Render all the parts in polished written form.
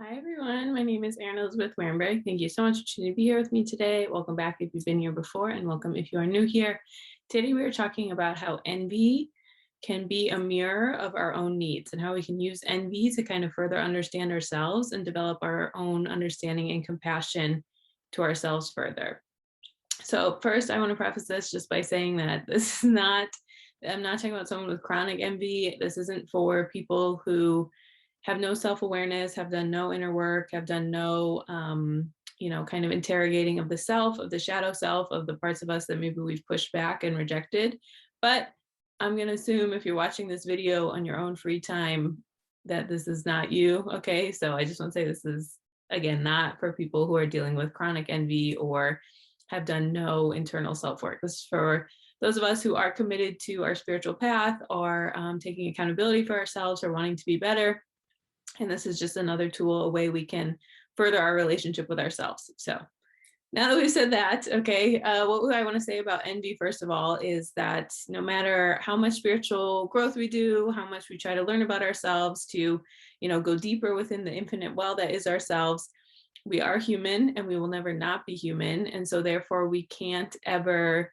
Hi everyone, my name is Erin Elizabeth Wernberg. Thank you so much for choosing to be here with me today. Welcome back if you've been here before, and welcome if you are new here. Today we are talking about how envy can be a mirror of our own needs and how we can use envy to kind of further understand ourselves and develop our own understanding and compassion to ourselves further. So first I want to preface this just by saying that this is not, I'm not talking about someone with chronic envy. This isn't for people who have no self-awareness, have done no inner work, have done no, kind of interrogating of the self, of the shadow self, of the parts of us that maybe we've pushed back and rejected. But I'm going to assume if you're watching this video on your own free time, that this is not you. Okay. So I just want to say this is, again, not for people who are dealing with chronic envy or have done no internal self-work. This is for those of us who are committed to our spiritual path, are taking accountability for ourselves, or wanting to be better. And this is just another tool, a way we can further our relationship with ourselves. So now that we've said that, okay, what I want to say about envy, first of all, is that no matter how much spiritual growth we do, how much we try to learn about ourselves to, go deeper within the infinite well that is ourselves, we are human and we will never not be human. And so therefore we can't ever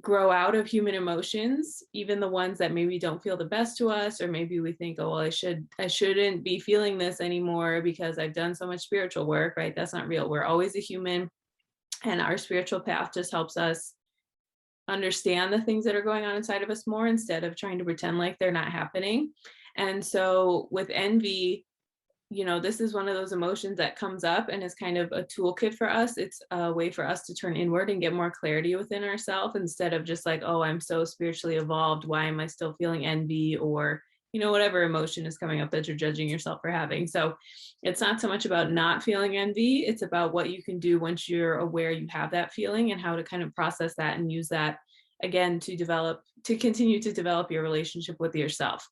grow out of human emotions, even the ones that maybe don't feel the best to us, or maybe we think, oh well, I shouldn't be feeling this anymore because I've done so much spiritual work, right? That's not real. We're always a human, and our spiritual path just helps us understand the things that are going on inside of us more, instead of trying to pretend like they're not happening. And so with envy, this is one of those emotions that comes up and is kind of a toolkit for us. It's a way for us to turn inward and get more clarity within ourselves, instead of just like, oh, I'm so spiritually evolved, why am I still feeling envy? Or, whatever emotion is coming up that you're judging yourself for having. So it's not so much about not feeling envy. It's about what you can do once you're aware you have that feeling, and how to kind of process that and use that again to continue to develop your relationship with yourself.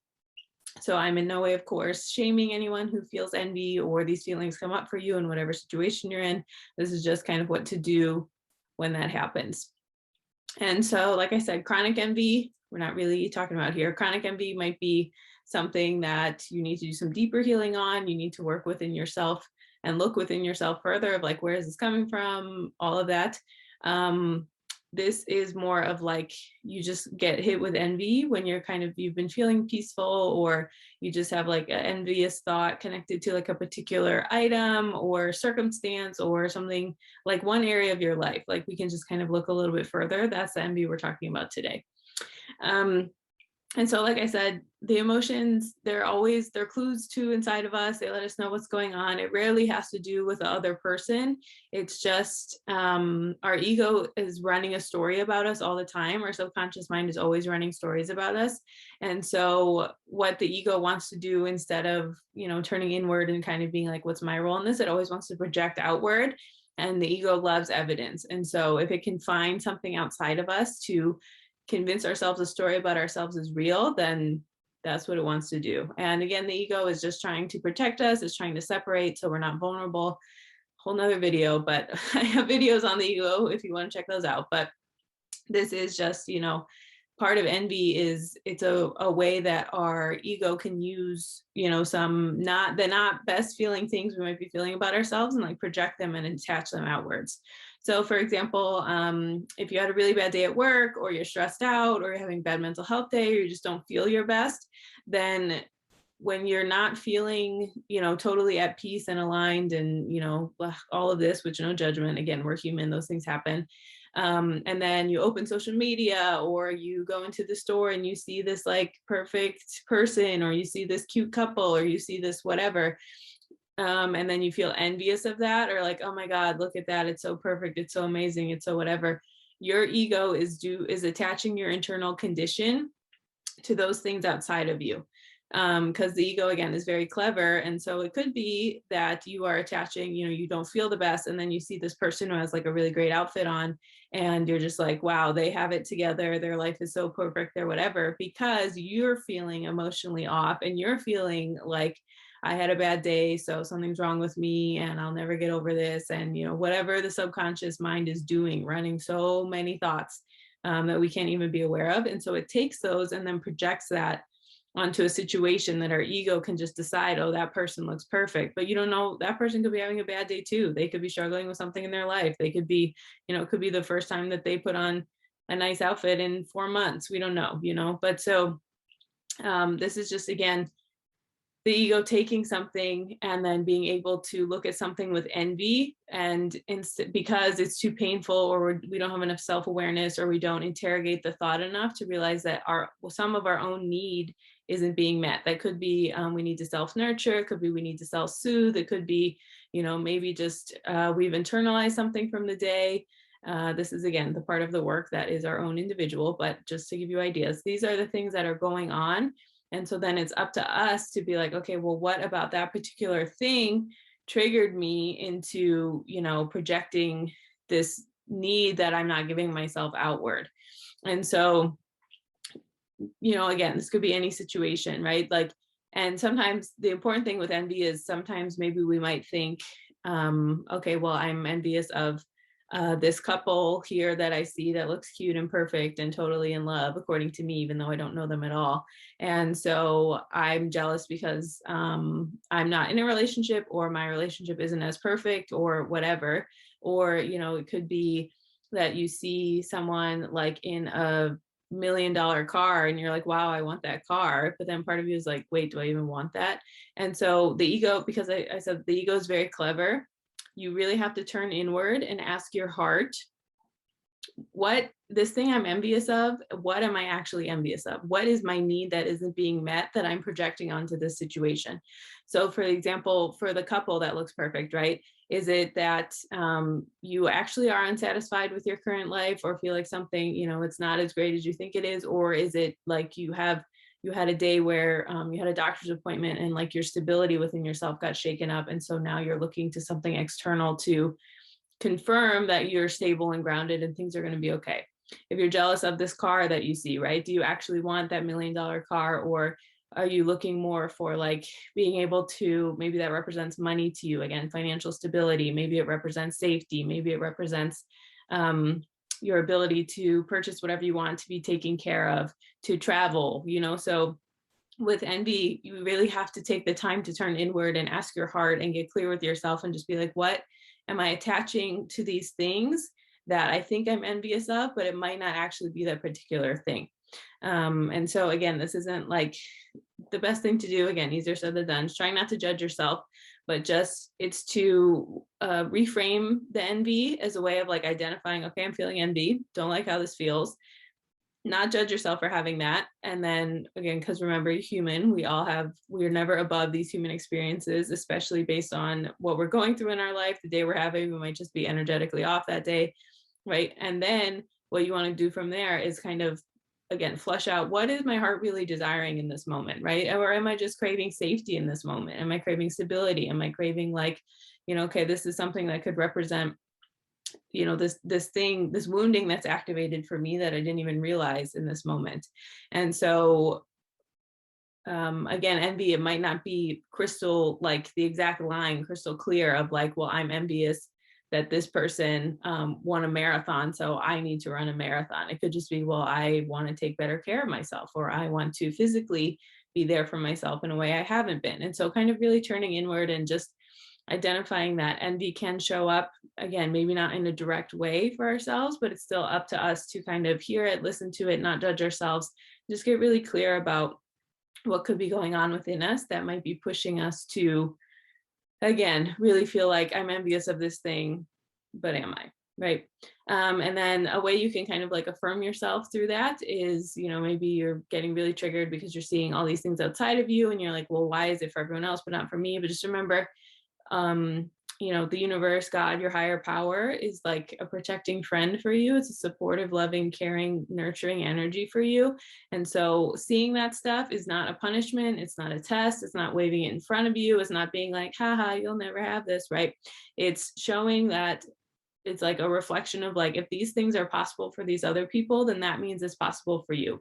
So I'm in no way, of course, shaming anyone who feels envy or these feelings come up for you in whatever situation you're in. This is just kind of what to do when that happens. And so, like I said, chronic envy, we're not really talking about here. Chronic envy might be something that you need to do some deeper healing on. You need to work within yourself and look within yourself further of like, where is this coming from? All of that. This is more of like, you just get hit with envy when you've been feeling peaceful, or you just have like an envious thought connected to like a particular item or circumstance or something, like one area of your life. Like, we can just kind of look a little bit further. That's the envy we're talking about today. And so, like I said, the emotions, they're clues to inside of us. They let us know what's going on. It rarely has to do with the other person. It's just our ego is running a story about us all the time. Our subconscious mind is always running stories about us. And so what the ego wants to do, instead of, turning inward and kind of being like, what's my role in this? It always wants to project outward. And the ego loves evidence. And so if it can find something outside of us to convince ourselves a story about ourselves is real, then that's what it wants to do. And again, the ego is just trying to protect us, it's trying to separate so we're not vulnerable. Whole nother video, but I have videos on the ego if you want to check those out. But this is just, part of envy is it's a way that our ego can use, some not best feeling things we might be feeling about ourselves, and like project them and attach them outwards. So for example, if you had a really bad day at work, or you're stressed out, or you're having bad mental health day, or you just don't feel your best, then when you're not feeling, totally at peace and aligned and, all of this, which no judgment, again, we're human, those things happen. And then you open social media, or you go into the store and you see this like perfect person, or you see this cute couple, or you see this whatever. And then you feel envious of that, or like, oh my God, look at that. It's so perfect. It's so amazing. It's so whatever. Your ego is attaching your internal condition to those things outside of you. Because the ego, again, is very clever. And so it could be that you are attaching, you don't feel the best, and then you see this person who has like a really great outfit on, and you're just like, wow, they have it together, their life is so perfect, they're whatever, because you're feeling emotionally off, and you're feeling like, I had a bad day, so something's wrong with me, and I'll never get over this. And, whatever the subconscious mind is doing, running so many thoughts that we can't even be aware of. And so it takes those and then projects that onto a situation that our ego can just decide, oh, that person looks perfect. But you don't know, that person could be having a bad day too. They could be struggling with something in their life. They could be, it could be the first time that they put on a nice outfit in 4 months. We don't know, But so this is just, again, the ego taking something and then being able to look at something with envy, and because it's too painful, or we don't have enough self-awareness, or we don't interrogate the thought enough to realize that some of our own need isn't being met. That could be we need to self-nurture, it could be we need to self-soothe, it could be maybe just we've internalized something from the day. This is, again, the part of the work that is our own individual, but just to give you ideas, these are the things that are going on. And so then it's up to us to be like, okay, well, what about that particular thing triggered me into, projecting this need that I'm not giving myself outward? And so, again, this could be any situation, right? And sometimes the important thing with envy is sometimes maybe we might think, okay, well, I'm envious of this couple here that I see that looks cute and perfect and totally in love, according to me, even though I don't know them at all. And so I'm jealous because I'm not in a relationship, or my relationship isn't as perfect, or whatever. Or, it could be that you see someone like in a $1 million car and you're like, wow, I want that car. But then part of you is like, wait, do I even want that? And so the ego, because I said the ego is very clever, you really have to turn inward and ask your heart, what this thing I'm envious of, what am I actually envious of? What is my need that isn't being met that I'm projecting onto this situation? So for example, for the couple that looks perfect, right? Is it that you actually are unsatisfied with your current life, or feel like something, it's not as great as you think it is? Or is it like you had a day where you had a doctor's appointment and like your stability within yourself got shaken up, and so now you're looking to something external to confirm that you're stable and grounded and things are going to be okay? If you're jealous of this car that you see, right? Do you actually want that $1 million car, or are you looking more for like being able to, maybe that represents money to you, again, financial stability, maybe it represents safety, maybe it represents your ability to purchase whatever you want, to be taken care of, to travel, So with envy, you really have to take the time to turn inward and ask your heart and get clear with yourself and just be like, what am I attaching to these things that I think I'm envious of, but it might not actually be that particular thing. And so again, this isn't like the best thing to do. Again, easier said than done. Trying not to judge yourself, but it's to reframe the envy as a way of like identifying, okay, I'm feeling envy. Don't like how this feels. Not judge yourself for having that. And then again, because remember, you're human, we're never above these human experiences, especially based on what we're going through in our life. The day we're having, we might just be energetically off that day, right? And then what you want to do from there is kind of, again, flush out, what is my heart really desiring in this moment, right? Or am I just craving safety in this moment? Am I craving stability? Am I craving like, okay, this is something that could represent this wounding that's activated for me that I didn't even realize in this moment. And so again, envy, it might not be crystal, like the exact line crystal clear of like, well, I'm envious that this person won a marathon, so I need to run a marathon. It could just be, well, I want to take better care of myself, or I want to physically be there for myself in a way I haven't been. And so kind of really turning inward and just identifying that envy can show up, again, maybe not in a direct way for ourselves, but it's still up to us to kind of hear it, listen to it, not judge ourselves, just get really clear about what could be going on within us that might be pushing us to, again, really feel like I'm envious of this thing, but am I? Right. And then a way you can kind of like affirm yourself through that is, maybe you're getting really triggered because you're seeing all these things outside of you and you're like, well, why is it for everyone else but not for me? But just remember, the universe, God, your higher power is like a protecting friend for you. It's a supportive, loving, caring, nurturing energy for you. And so seeing that stuff is not a punishment. It's not a test. It's not waving it in front of you. It's not being like, haha, you'll never have this, right? It's showing that it's like a reflection of like, if these things are possible for these other people, then that means it's possible for you.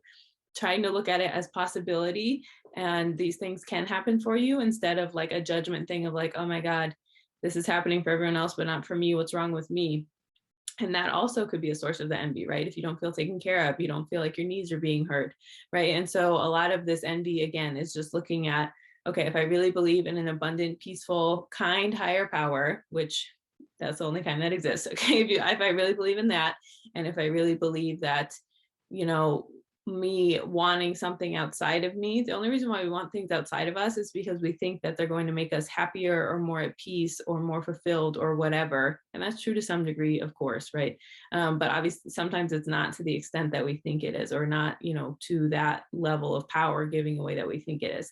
Trying to look at it as possibility, and these things can happen for you, instead of like a judgment thing of like, oh my God, this is happening for everyone else, but not for me. What's wrong with me? And that also could be a source of the envy, right? If you don't feel taken care of, you don't feel like your needs are being heard, right? And so a lot of this envy, again, is just looking at, okay, if I really believe in an abundant, peaceful, kind higher power, which that's the only kind that exists, okay? If I really believe in that, and if I really believe that, you know, me wanting something outside of me, the only reason why we want things outside of us is because we think that they're going to make us happier or more at peace or more fulfilled or whatever. And that's true to some degree, of course, right? But obviously sometimes it's not to the extent that we think it is, or not, you know, to that level of power giving away that we think it is.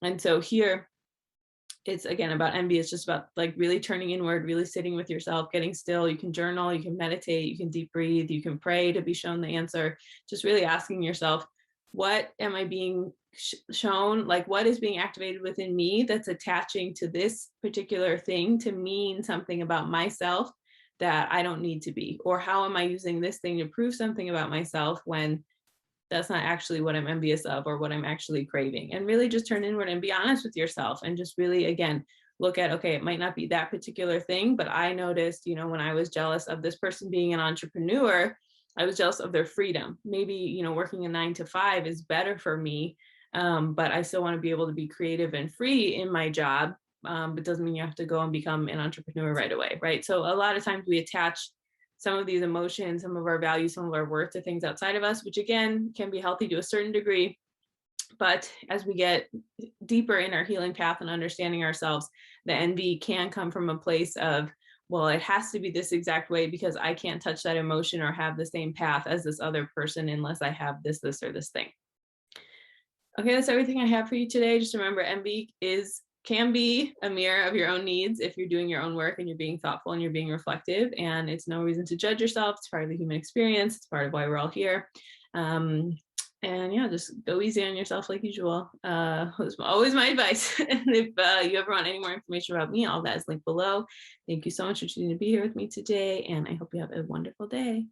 And so here it's again about envy. It's just about like really turning inward, really sitting with yourself, getting still. You can journal, you can meditate, you can deep breathe, you can pray to be shown the answer. Just really asking yourself, what am I being shown? Like, what is being activated within me that's attaching to this particular thing to mean something about myself that I don't need to be? Or how am I using this thing to prove something about myself when that's not actually what I'm envious of or what I'm actually craving? And really just turn inward and be honest with yourself and just really, again, look at, okay, it might not be that particular thing, but I noticed, you know, when I was jealous of this person being an entrepreneur, I was jealous of their freedom. Maybe, you know, working a 9 to 5 is better for me, but I still want to be able to be creative and free in my job. But doesn't mean you have to go and become an entrepreneur right away, right? So a lot of times we attach some of these emotions, some of our values, some of our worth to things outside of us, which again can be healthy to a certain degree. But as we get deeper in our healing path and understanding ourselves, the envy can come from a place of, well, it has to be this exact way because I can't touch that emotion or have the same path as this other person unless I have this, or this thing. Okay, that's everything I have for you today. Just remember, envy can be a mirror of your own needs if you're doing your own work and you're being thoughtful and you're being reflective. And it's no reason to judge yourself. It's part of the human experience. It's part of why we're all here. And yeah, just go easy on yourself like usual. Was always my advice. And if you ever want any more information about me, all that is linked below. Thank you so much for choosing to be here with me today. And I hope you have a wonderful day.